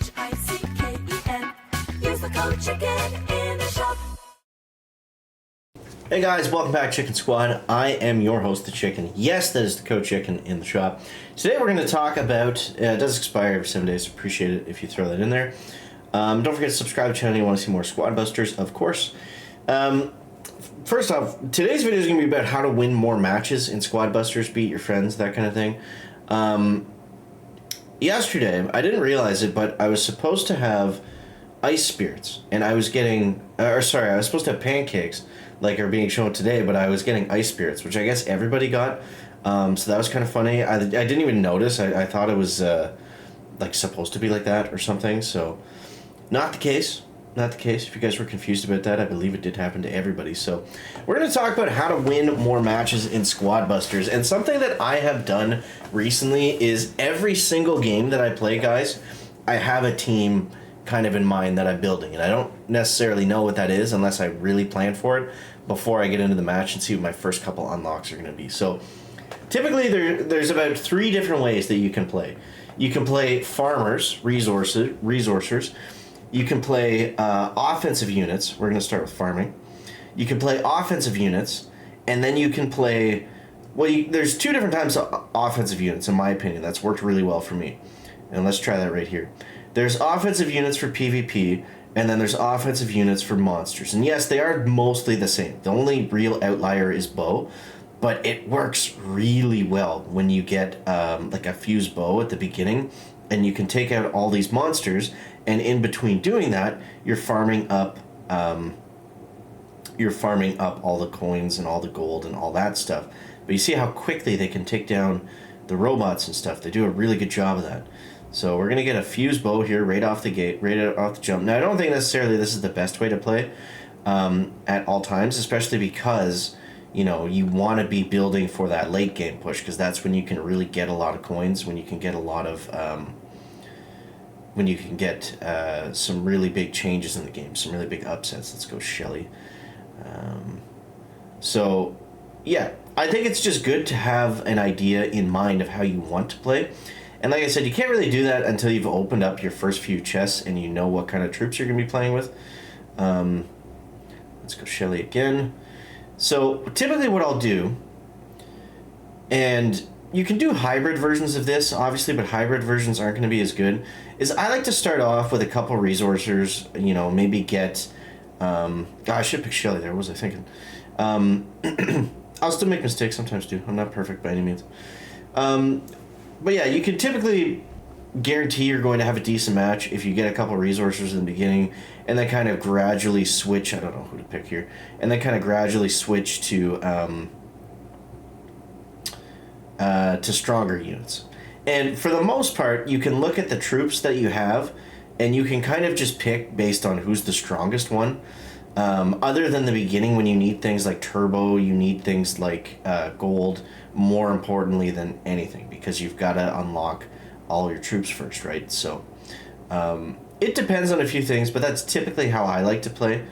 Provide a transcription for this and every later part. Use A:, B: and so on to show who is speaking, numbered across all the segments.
A: CHICKEN. Use the code CHICKEN in the shop.
B: Hey guys, welcome back Chicken Squad. I am your host, The Chicken. Yes, that is the code Chicken in the shop. Today we're going to talk about, it does expire every 7 days, appreciate it if you throw that in there. Don't forget to subscribe to the channel if you want to see more Squad Busters, of course. First off, today's video is going to be about how to win more matches in Squad Busters, beat your friends, that kind of thing. Yesterday, I didn't realize it, but I was supposed to have ice spirits, and I was getting, I was supposed to have pancakes, like are being shown today, but I was getting ice spirits, which I guess everybody got, so that was kind of funny. I didn't even notice. I thought it was, like, supposed to be like that or something, so not the case. Not the case. If you guys were confused about that, I believe it did happen to everybody. So we're going to talk about how to win more matches in Squad Busters. And something that I have done recently is every single game that I play, guys, I have a team kind of in mind that I'm building. And I don't necessarily know what that is unless I really plan for it before I get into the match and see what my first couple unlocks are going to be. So typically there's about 3 different ways that you can play. You can play farmers, resourcers. You can play offensive units. We're going to start with farming. You can play offensive units, and then you can play... Well, there's 2 different types of offensive units, in my opinion. That's worked really well for me. And let's try that right here. There's offensive units for PvP, and then there's offensive units for monsters. And yes, they are mostly the same. The only real outlier is bow, but it works really well when you get like a fused bow at the beginning, and you can take out all these monsters, and in between doing that, you're farming up all the coins and all the gold and all that stuff. But you see how quickly they can take down the robots and stuff. They do a really good job of that. So we're gonna get a fused bow here right off the gate, right off the jump. Now I don't think necessarily this is the best way to play at all times, especially because you know you want to be building for that late game push, because that's when you can really get a lot of coins, when you can get a lot of some really big changes in the game, some really big upsets. Let's go Shelly. So yeah, I think it's just good to have an idea in mind of how you want to play. And like I said, you can't really do that until you've opened up your first few chests and you know what kind of troops you're going to be playing with. Let's go Shelly again. So typically what I'll do, and you can do hybrid versions of this, obviously, but hybrid versions aren't going to be as good, is I like to start off with a couple resourcers, you know, maybe get... I should pick Shelly there, what was I thinking? I'll still make mistakes sometimes too. I'm not perfect by any means. But yeah, you can typically guarantee you're going to have a decent match if you get a couple resources in the beginning, and then kind of gradually switch... I don't know who to pick here. And then kind of gradually switch to stronger units. And for the most part, you can look at the troops that you have, and you can kind of just pick based on who's the strongest one. Other than the beginning, when you need things like turbo, you need things like gold, more importantly than anything, because you've got to unlock all your troops first, right? So it depends on a few things, but that's typically how I like to play.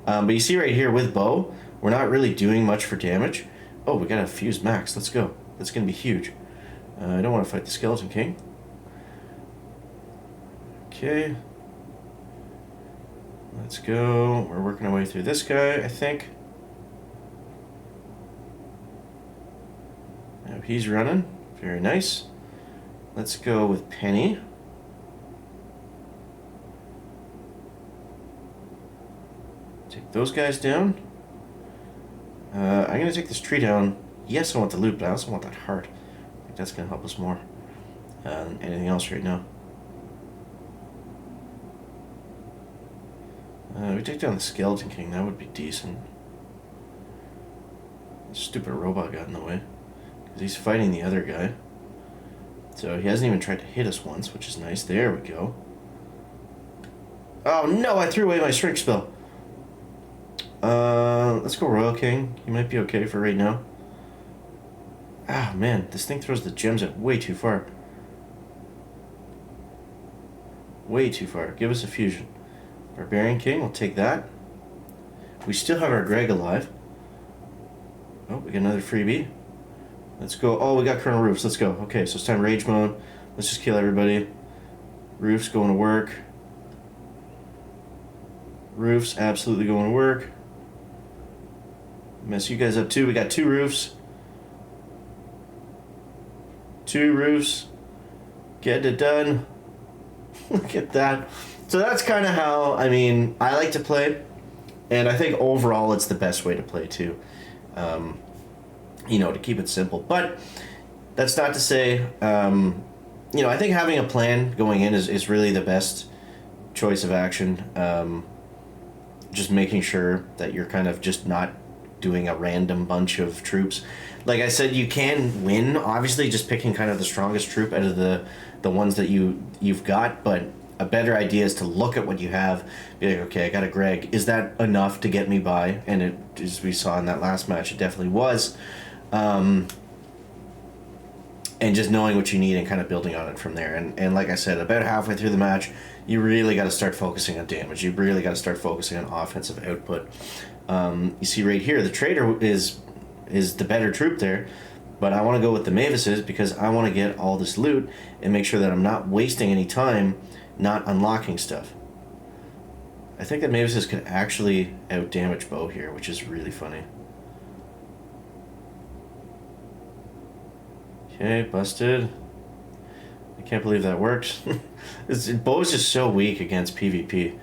B: But you see right here with bow, we're not really doing much for damage. Oh, we got a fused max. Let's go. That's going to be huge. I don't want to fight the Skeleton King. Okay. Let's go. We're working our way through this guy, I think. Now he's running. Very nice. Let's go with Penny. Take those guys down. I'm going to take this tree down. Yes, I want the loot, but I also want that heart. I think that's going to help us more than anything else right now. We take down the Skeleton King. That would be decent. Stupid robot got in the way, because he's fighting the other guy. So he hasn't even tried to hit us once, which is nice. There we go. Oh no, I threw away my shrink spell. Let's go Royal King. He might be okay for right now. Ah man, this thing throws the gems out way too far. Way too far. Give us a fusion. Barbarian King, we'll take that. We still have our Greg alive. Oh, we got another freebie. Let's go. Oh, we got Colonel Roofs. Let's go. Okay, so it's time Rage Mode. Let's just kill everybody. Roof's going to work. Roof's absolutely going to work. Mess you guys up too. We got 2 roofs. 2 roofs. Getting it done. Look at that. So that's kind of how, I mean, I like to play. And I think overall it's the best way to play too. You know, to keep it simple. But that's not to say, you know, I think having a plan going in is really the best choice of action. Just making sure that you're kind of just not doing a random bunch of troops. Like I said, you can win, obviously, just picking kind of the strongest troop out of the ones that you've got, but a better idea is to look at what you have, be like, okay, I got a Greg. Is that enough to get me by? And it, as we saw in that last match, it definitely was. And just knowing what you need and kind of building on it from there. And like I said, about halfway through the match, you really got to start focusing on damage. You really got to start focusing on offensive output. You see right here, the Trader is the better troop there, but I want to go with the Mavises because I want to get all this loot and make sure that I'm not wasting any time not unlocking stuff. I think that Mavises could actually out-damage Bo here, which is really funny. Okay, busted. I can't believe that worked. Bo's just so weak against PvP.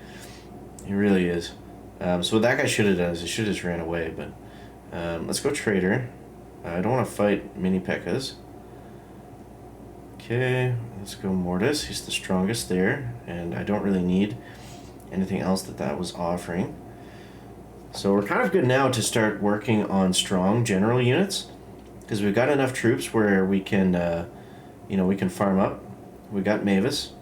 B: He really is. So what that guy should have done is he should have just ran away, but let's go Trader. I don't want to fight Mini Pekkas. Okay, let's go Mortis. He's the strongest there, and I don't really need anything else that was offering. So we're kind of good now to start working on strong general units, because we've got enough troops where we can, you know, we can farm up. We got Mavis.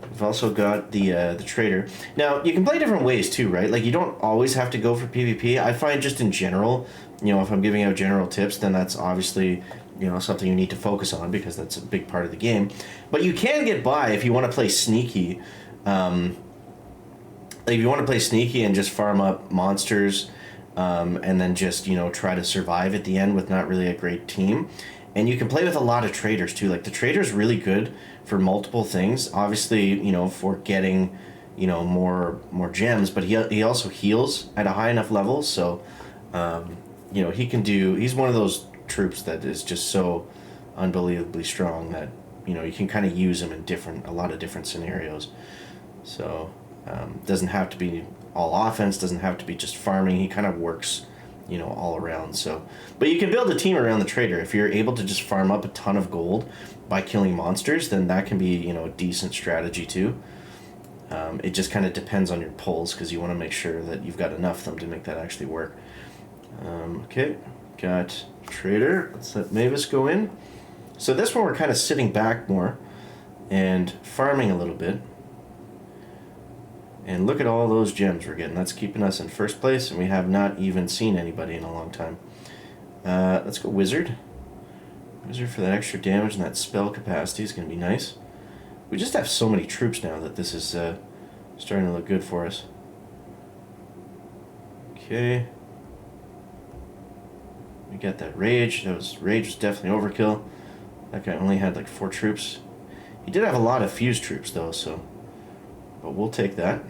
B: We've also got the Trader. Now, you can play different ways too, right? Like, you don't always have to go for PvP. I find just in general, you know, if I'm giving out general tips, then that's obviously, you know, something you need to focus on because that's a big part of the game. But you can get by if you want to play sneaky. Like, if you want to play sneaky and just farm up monsters, and then just, you know, try to survive at the end with not really a great team. And you can play with a lot of Traders too. Like, the Trader's really good for multiple things. Obviously, you know, for getting, you know, more gems, but he also heals at a high enough level, so you know, he's one of those troops that is just so unbelievably strong that, you know, you can kind of use him in a lot of different scenarios. So doesn't have to be all offense, doesn't have to be just farming. He kind of works, you know, all around. So, but you can build a team around the Trader. If you're able to just farm up a ton of gold by killing monsters, then that can be, you know, a decent strategy too. It just kind of depends on your pulls, because you want to make sure that you've got enough of them to make that actually work. Okay, got Trader. Let's let Mavis go in. So this one we're kind of sitting back more and farming a little bit. And look at all those gems we're getting. That's keeping us in first place, and we have not even seen anybody in a long time. Let's go Wizard. Wizard for that extra damage and that spell capacity is going to be nice. We just have so many troops now that this is starting to look good for us. Okay. We got that Rage. Rage was definitely overkill. That guy only had like 4 troops. He did have a lot of fused troops though, so... But we'll take that.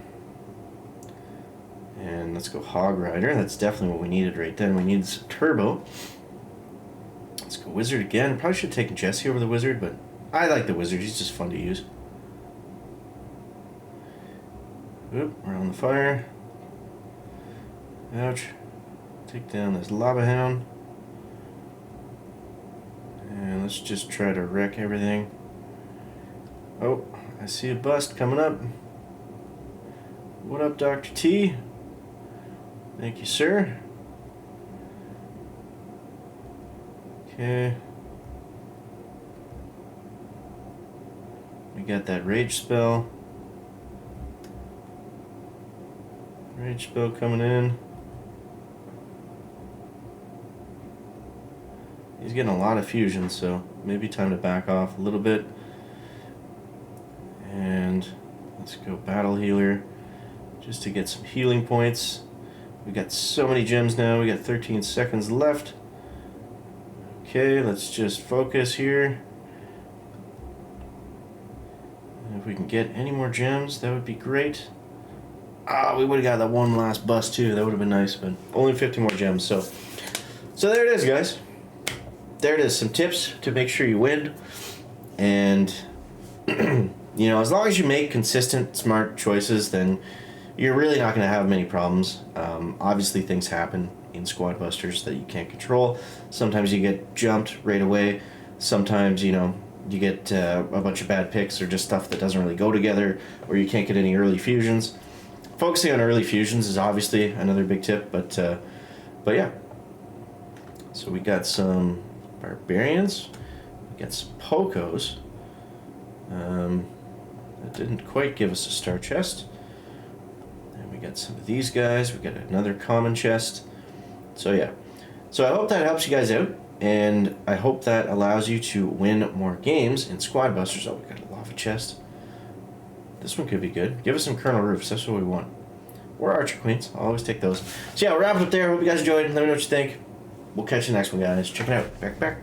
B: And let's go Hog Rider. That's definitely what we needed right then. We needed some turbo. Let's go Wizard again. Probably should have taken Jesse over the Wizard, but I like the Wizard. He's just fun to use. Oop, we're on the fire. Ouch. Take down this Lava Hound. And let's just try to wreck everything. Oh, I see a bust coming up. What up, Dr. T? Thank you, sir. Okay. We got that Rage spell. Rage spell coming in. He's getting a lot of fusion, so maybe time to back off a little bit. And let's go Battle Healer just to get some healing points. We got so many gems now. We got 13 seconds left. Okay, let's just focus here. If we can get any more gems, that would be great. Ah, we would have got that one last bust too. That would have been nice, but only 50 more gems. So there it is, guys. There it is. Some tips to make sure you win. And, you know, as long as you make consistent, smart choices, then you're really not going to have many problems. Obviously, things happen in Squad Busters that you can't control. Sometimes you get jumped right away. Sometimes, you know, you get a bunch of bad picks or just stuff that doesn't really go together, or you can't get any early fusions. Focusing on early fusions is obviously another big tip, but yeah. So we got some barbarians, we got some pocos. That didn't quite give us a star chest. And we got some of these guys. We got another common chest. So yeah. So I hope that helps you guys out, and I hope that allows you to win more games in Squad Busters. Oh, we got a lava chest. This one could be good. Give us some Colonel Roofs. That's what we want. Or Archer Queens. I'll always take those. So yeah, we'll wrap it up there. Hope you guys enjoyed. Let me know what you think. We'll catch you next one, guys. Check it out. Back.